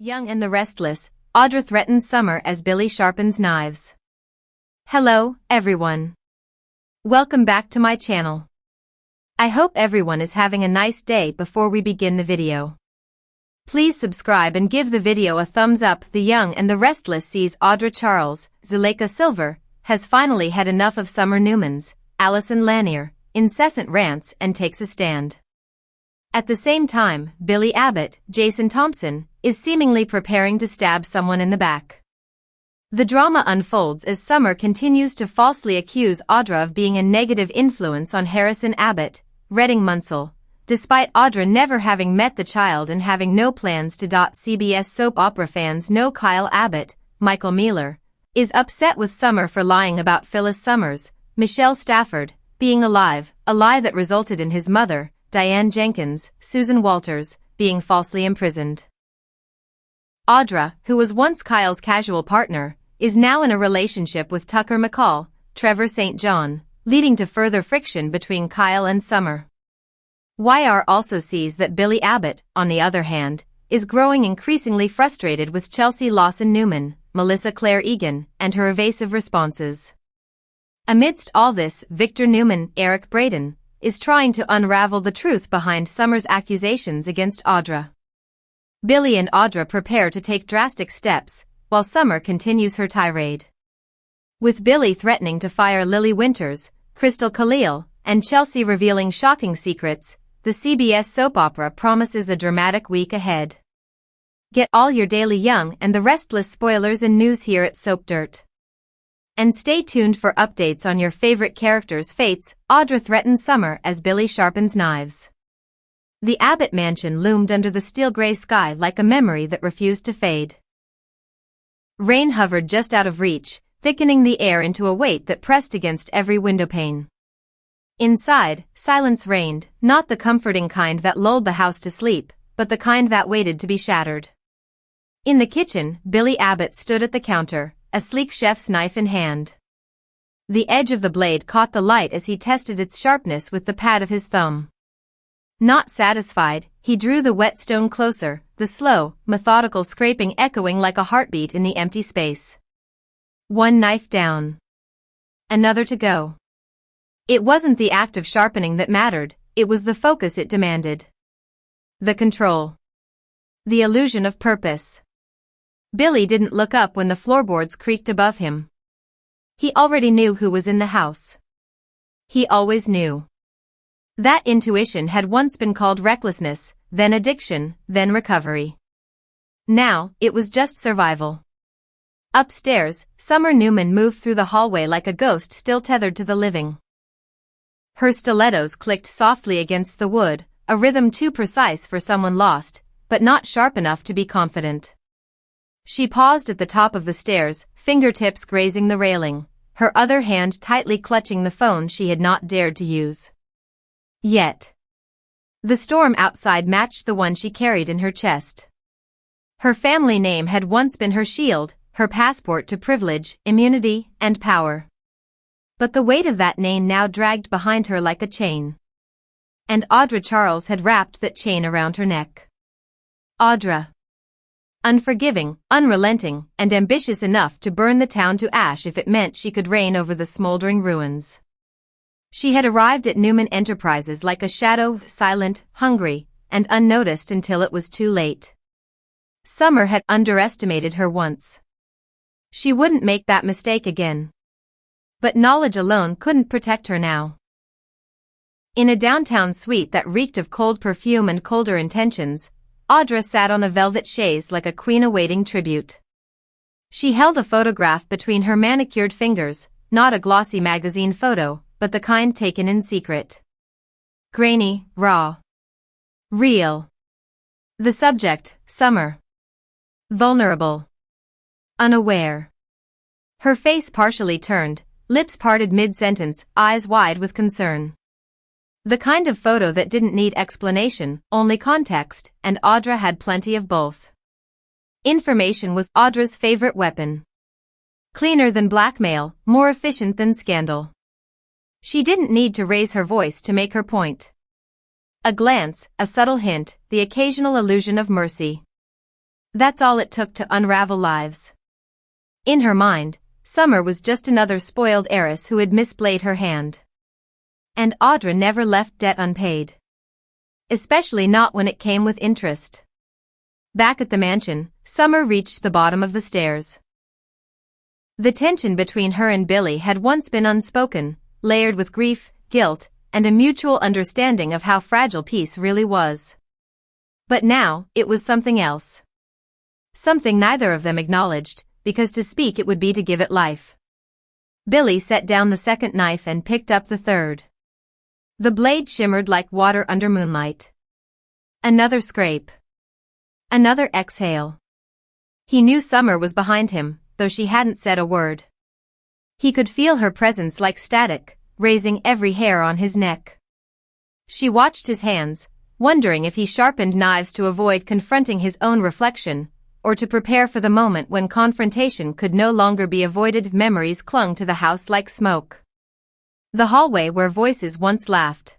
Young and the Restless, Audra threatens Summer as Billy sharpens knives. Hello, everyone. Welcome back to my channel. I hope everyone is having a nice day. Before we begin the video, please subscribe and give the video a thumbs up. The Young and the Restless sees Audra Charles, Zuleika Silver, has finally had enough of Summer Newman's, Allison Lanier, incessant rants and takes a stand. At the same time, Billy Abbott, Jason Thompson, is seemingly preparing to stab someone in the back. The drama unfolds as Summer continues to falsely accuse Audra of being a negative influence on Harrison Abbott, Redding Munsell, despite Audra never having met the child and having no plans to. CBS soap opera fans know Kyle Abbott, Michael Mealer, is upset with Summer for lying about Phyllis Summers, Michelle Stafford, being alive, a lie that resulted in his mother, Diane Jenkins, Susan Walters, being falsely imprisoned. Audra, who was once Kyle's casual partner, is now in a relationship with Tucker McCall, Trevor St. John, leading to further friction between Kyle and Summer. YR also sees that Billy Abbott, on the other hand, is growing increasingly frustrated with Chelsea Lawson Newman, Melissa Claire Egan, and her evasive responses. Amidst all this, Victor Newman, Eric Braden, is trying to unravel the truth behind Summer's accusations against Audra. Billy and Audra prepare to take drastic steps, while Summer continues her tirade. With Billy threatening to fire Lily Winters, Crystal Khalil, and Chelsea revealing shocking secrets, the CBS soap opera promises a dramatic week ahead. Get all your daily Young and the Restless spoilers and news here at Soap Dirt. And stay tuned for updates on your favorite characters' fates. Audra threatens Summer as Billy sharpens knives. The Abbott mansion loomed under the steel gray sky like a memory that refused to fade. Rain hovered just out of reach, thickening the air into a weight that pressed against every windowpane. Inside, silence reigned, not the comforting kind that lulled the house to sleep, but the kind that waited to be shattered. In the kitchen, Billy Abbott stood at the counter, a sleek chef's knife in hand. The edge of the blade caught the light as he tested its sharpness with the pad of his thumb. Not satisfied, he drew the whetstone closer, the slow, methodical scraping echoing like a heartbeat in the empty space. One knife down. Another to go. It wasn't the act of sharpening that mattered, it was the focus it demanded. The control. The illusion of purpose. Billy didn't look up when the floorboards creaked above him. He already knew who was in the house. He always knew. That intuition had once been called recklessness, then addiction, then recovery. Now, it was just survival. Upstairs, Summer Newman moved through the hallway like a ghost still tethered to the living. Her stilettos clicked softly against the wood, a rhythm too precise for someone lost, but not sharp enough to be confident. She paused at the top of the stairs, fingertips grazing the railing, her other hand tightly clutching the phone she had not dared to use. Yet. The storm outside matched the one she carried in her chest. Her family name had once been her shield, her passport to privilege, immunity, and power. But the weight of that name now dragged behind her like a chain. And Audra Charles had wrapped that chain around her neck. Audra. Unforgiving, unrelenting, and ambitious enough to burn the town to ash if it meant she could reign over the smoldering ruins. She had arrived at Newman Enterprises like a shadow, silent, hungry, and unnoticed until it was too late. Summer had underestimated her once. She wouldn't make that mistake again. But knowledge alone couldn't protect her now. In a downtown suite that reeked of cold perfume and colder intentions, Audra sat on a velvet chaise like a queen awaiting tribute. She held a photograph between her manicured fingers, not a glossy magazine photo, but the kind taken in secret. Grainy, raw. Real. The subject, Summer. Vulnerable. Unaware. Her face partially turned, lips parted mid-sentence, eyes wide with concern. The kind of photo that didn't need explanation, only context, and Audra had plenty of both. Information was Audra's favorite weapon. Cleaner than blackmail, more efficient than scandal. She didn't need to raise her voice to make her point. A glance, a subtle hint, the occasional illusion of mercy. That's all it took to unravel lives. In her mind, Summer was just another spoiled heiress who had misplayed her hand. And Audra never left debt unpaid. Especially not when it came with interest. Back at the mansion, Summer reached the bottom of the stairs. The tension between her and Billy had once been unspoken, layered with grief, guilt, and a mutual understanding of how fragile peace really was. But now, it was something else. Something neither of them acknowledged, because to speak it would be to give it life. Billy set down the second knife and picked up the third. The blade shimmered like water under moonlight. Another scrape. Another exhale. He knew Summer was behind him, though she hadn't said a word. He could feel her presence like static, raising every hair on his neck. She watched his hands, wondering if he sharpened knives to avoid confronting his own reflection, or to prepare for the moment when confrontation could no longer be avoided. Memories clung to the house like smoke. The hallway where voices once laughed.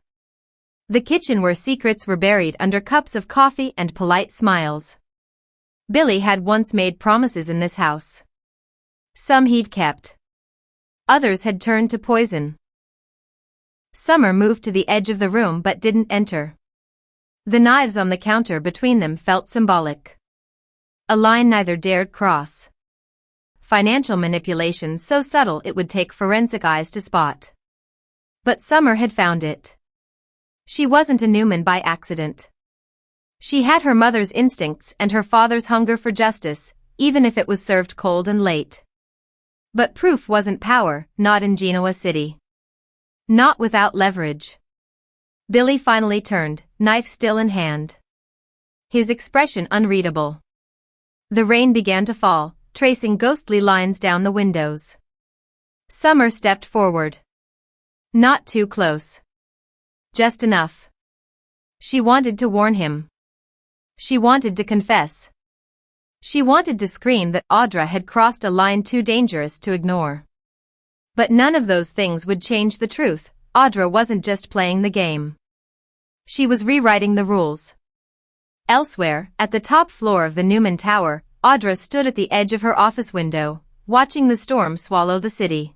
The kitchen where secrets were buried under cups of coffee and polite smiles. Billy had once made promises in this house. Some he'd kept. Others had turned to poison. Summer moved to the edge of the room but didn't enter. The knives on the counter between them felt symbolic. A line neither dared cross. Financial manipulation so subtle it would take forensic eyes to spot. But Summer had found it. She wasn't a Newman by accident. She had her mother's instincts and her father's hunger for justice, even if it was served cold and late. But proof wasn't power, not in Genoa City. Not without leverage. Billy finally turned, knife still in hand. His expression unreadable. The rain began to fall, tracing ghostly lines down the windows. Summer stepped forward. Not too close. Just enough. She wanted to warn him. She wanted to confess. She wanted to scream that Audra had crossed a line too dangerous to ignore. But none of those things would change the truth. Audra wasn't just playing the game. She was rewriting the rules. Elsewhere, at the top floor of the Newman Tower, Audra stood at the edge of her office window, watching the storm swallow the city.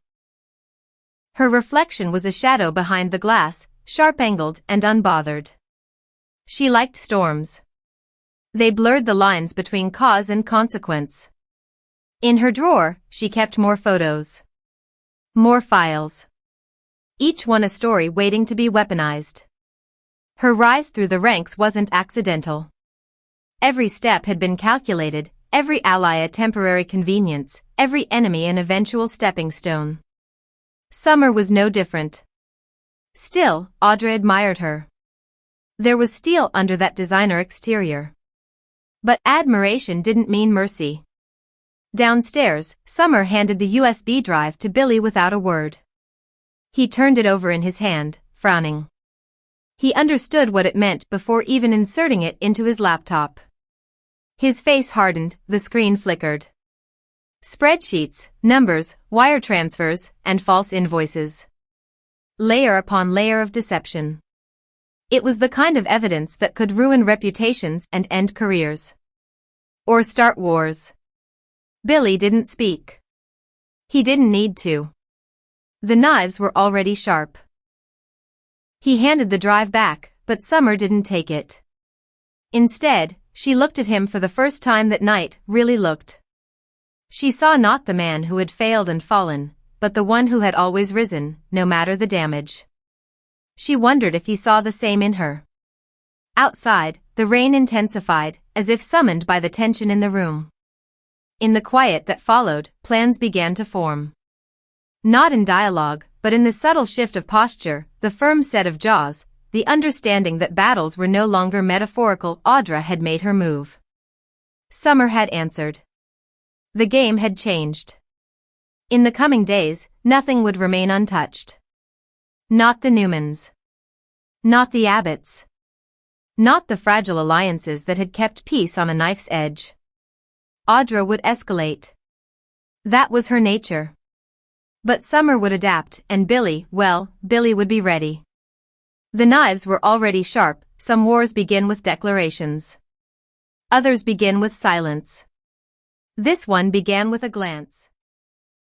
Her reflection was a shadow behind the glass, sharp-angled and unbothered. She liked storms. They blurred the lines between cause and consequence. In her drawer, she kept more photos. More files. Each one a story waiting to be weaponized. Her rise through the ranks wasn't accidental. Every step had been calculated, every ally a temporary convenience, every enemy an eventual stepping stone. Summer was no different. Still, Audra admired her. There was steel under that designer exterior. But admiration didn't mean mercy. Downstairs, Summer handed the USB drive to Billy without a word. He turned it over in his hand, frowning. He understood what it meant before even inserting it into his laptop. His face hardened, the screen flickered. Spreadsheets, numbers, wire transfers, and false invoices. Layer upon layer of deception. It was the kind of evidence that could ruin reputations and end careers. Or start wars. Billy didn't speak. He didn't need to. The knives were already sharp. He handed the drive back, but Summer didn't take it. Instead, she looked at him for the first time that night, really looked. She saw not the man who had failed and fallen, but the one who had always risen, no matter the damage. She wondered if he saw the same in her. Outside, the rain intensified, as if summoned by the tension in the room. In the quiet that followed, plans began to form. Not in dialogue, but in the subtle shift of posture, the firm set of jaws, the understanding that battles were no longer metaphorical. Audra had made her move. Summer had answered. The game had changed. In the coming days, nothing would remain untouched. Not the Newmans. Not the Abbotts. Not the fragile alliances that had kept peace on a knife's edge. Audra would escalate. That was her nature. But Summer would adapt, and Billy would be ready. The knives were already sharp. Some wars begin with declarations. Others begin with silence. This one began with a glance.